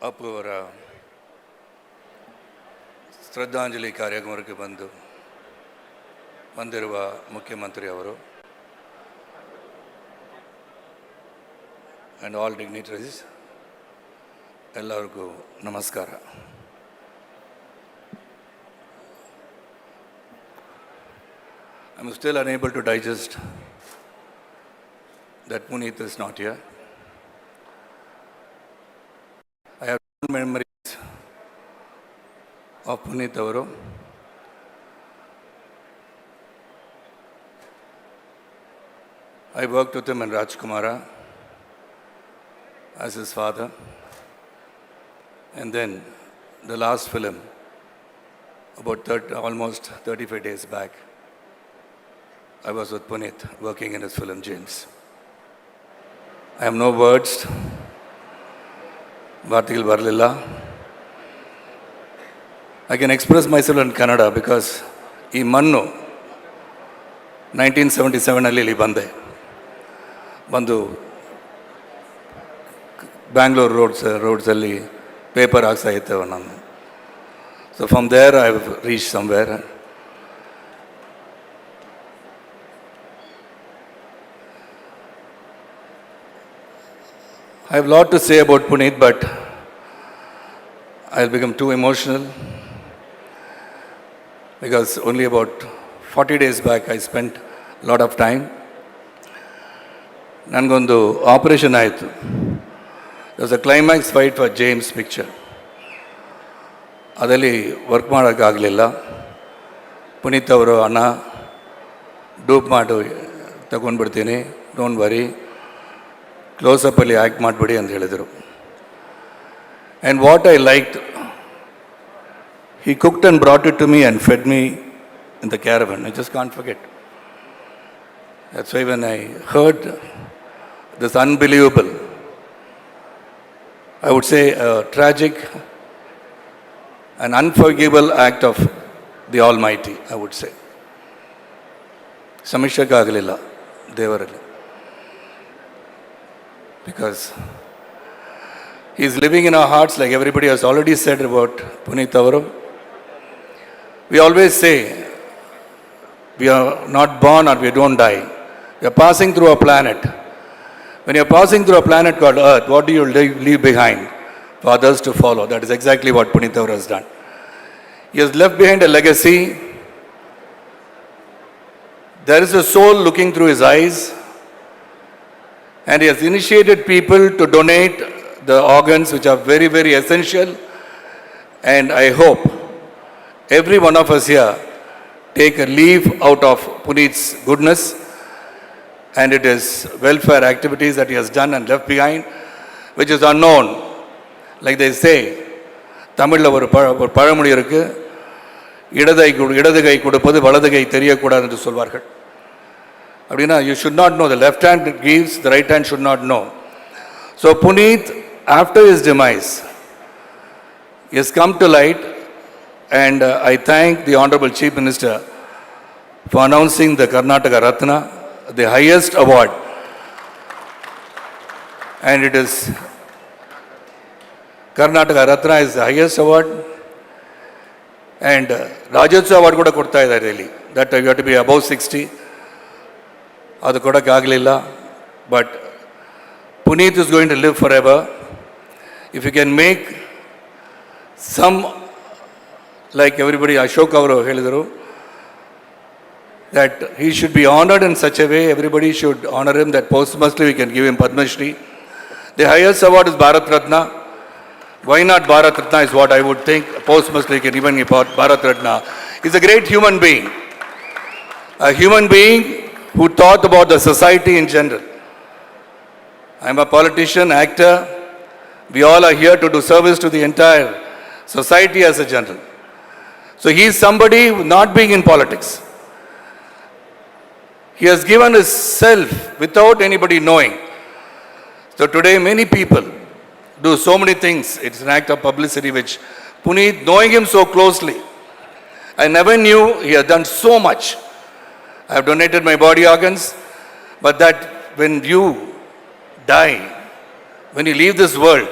ಅಪ್ಪು ಅವರ ಶ್ರದ್ಧಾಂಜಲಿ ಕಾರ್ಯಕ್ರಮಕ್ಕೆ ಬಂದಿರುವ ಮುಖ್ಯಮಂತ್ರಿ ಅವರು and all dignitaries, ಎಲ್ಲರಿಗೂ ನಮಸ್ಕಾರ. I'm still unable to digest that Puneet is not here. I have memories of Puneet avaru. I worked with him in Rajkumara as his father, and then the last film, about almost 35 days back, I was with Puneet working in his film James. I have no words. Vartikal Varlilla. I can express myself in Kannada because ಈ ಮಣ್ಣು 1977 ಇಲ್ಲಿ ಬಂದು Bangalore ರೋಡ್ಸಲ್ಲಿ paper ಹಾಕ್ತಾ ಇರ್ತೇವೆ ನಾನು. So from there I have reach somewhere. I have a lot to say about Puneet, but I'll become too emotional because only about 40 days back I spent a lot of time. ನನಗೊಂದು operation ಆಯಿತು. There was a climax fight for James picture. ಅದರಲ್ಲಿ work ಮಾಡೋಕ್ಕಾಗಲಿಲ್ಲ. ಪುನೀತ್ ಅವರು ಅಣ್ಣ dupe ಮಾಡು ತಗೊಂಡ್ಬಿಡ್ತೀನಿ, don't worry, ಕ್ಲೋಸಪ್ಪಲ್ಲಿ act ಮಾಡಿಬಿಡಿ ಅಂತ ಹೇಳಿದರು. And what I liked, he cooked and brought it to me and fed me in the caravan. I just can't forget. That's why when I heard this unbelievable, I would say a tragic and unforgivable act of the Almighty, I would say. ಸಮೀಕ್ಷೆಗಾಗಲಿಲ್ಲ ದೇವರಲ್ಲಿ. Because he is living in our hearts, like everybody has already said about Puneet avaru. We always say we are not born or we don't die. We are passing through a planet. When you are passing through a planet called Earth, what do you leave behind for others to follow? That is exactly what Puneet avaru has done. He has left behind a legacy. There is a soul looking through his eyes, and he has initiated people to donate the organs which are very, very essential. And I hope every one of us here take a leaf out of Puneet's goodness, and it is welfare activities that he has done and left behind, which is unknown. Like they say, தமிழில் ஒரு பழமொழி இருக்கு, இடது கை கொடுப்பது வலது கை தெரியக்கூடாது என்று சொல்வார்கள். அப்படின்னா you should not know, the left hand gives, the right hand should not know. So Puneet, after his demise, he has come to light, and I thank the Honorable Chief Minister for announcing the Karnataka Ratna, the highest award, and it is Karnataka Ratna is the highest award, and Rajyotsav award kuda kodta idare really, that you have to be above 60. ಅದು ಕೊಡೋಕ್ಕಾಗಲಿಲ್ಲ. But Puneet is going to live forever. If you can make some, like everybody, Ashok ಅವರು ಹೇಳಿದರು, that he should be honored in such a way, everybody should honor him, that posthumously we can give him Padma Shri. The highest award is Bharat Ratna. Why not Bharat Ratna is what I would think. Posthumously we can even give Bharat Ratna. He's a great human being. A human being who thought about the society in general. I am a politician, actor. We all are here to do service to the entire society as a general. So he is somebody not being in politics. He has given his self without anybody knowing. So today many people do so many things. It's an act of publicity which Puneet, knowing him so closely, I never knew he had done so much. I have donated my body organs, but that when you die, when you leave this world,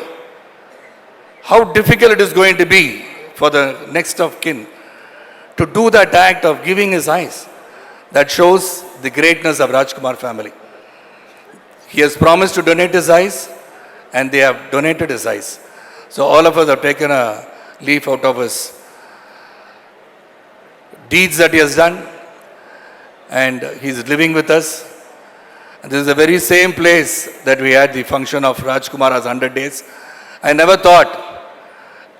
how difficult it is going to be for the next of kin to do that act of giving his eyes. That shows the greatness of Rajkumar family. He has promised to donate his eyes, and they have donated his eyes. So all of us have taken a leaf out of his deeds that he has done, and he is living with us. And this is the very same place that we had the function of Rajkumar's 100 days. I never thought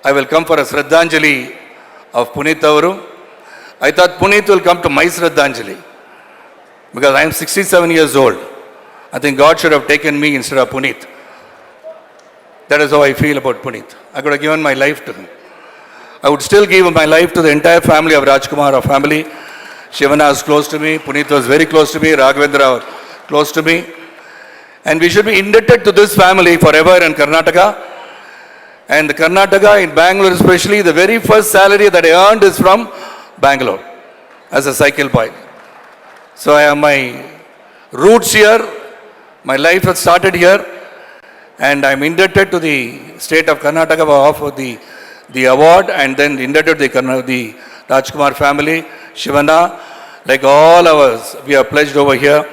I will come for a Shraddhanjali of Puneeth Avaru. I thought Puneeth will come to my Shraddhanjali because I am 67 years old. I think God should have taken me instead of Puneeth. That is how I feel about Puneeth. I could have given my life to him. I would still give my life to the entire family of Rajkumar, our family. Shivana is close to me. Puneeth was very close to me. Raghavendra was close to me. And we should be indebted to this family forever in Karnataka. And the Karnataka, in Bangalore especially, the very first salary that I earned is from Bangalore as a cycle boy. So I have my roots here. My life has started here. And I'm indebted to the state of Karnataka for the award, and then indebted to the Rajkumar family, Shivana, like all of us, we are pledged over here.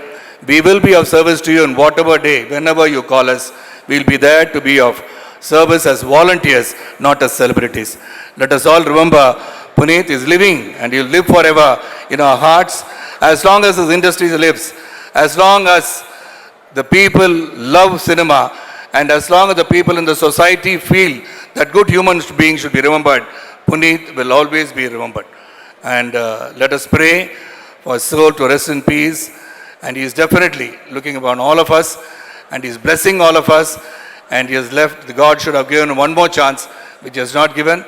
We will be of service to you in whatever day, whenever you call us. We'll be there to be of service as volunteers, not as celebrities. Let us all remember, Puneeth is living, and he'll live forever in our hearts. As long as his industry lives, as long as the people love cinema, and as long as the people in the society feel that good human beings should be remembered, Puneeth will always be remembered. And let us pray for his soul to rest in peace. And he is definitely looking upon all of us, and he is blessing all of us. And he has left, God should have given one more chance, which he has not given.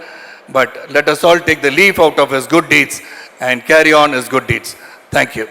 But let us all take the leaf out of his good deeds and carry on his good deeds. Thank you.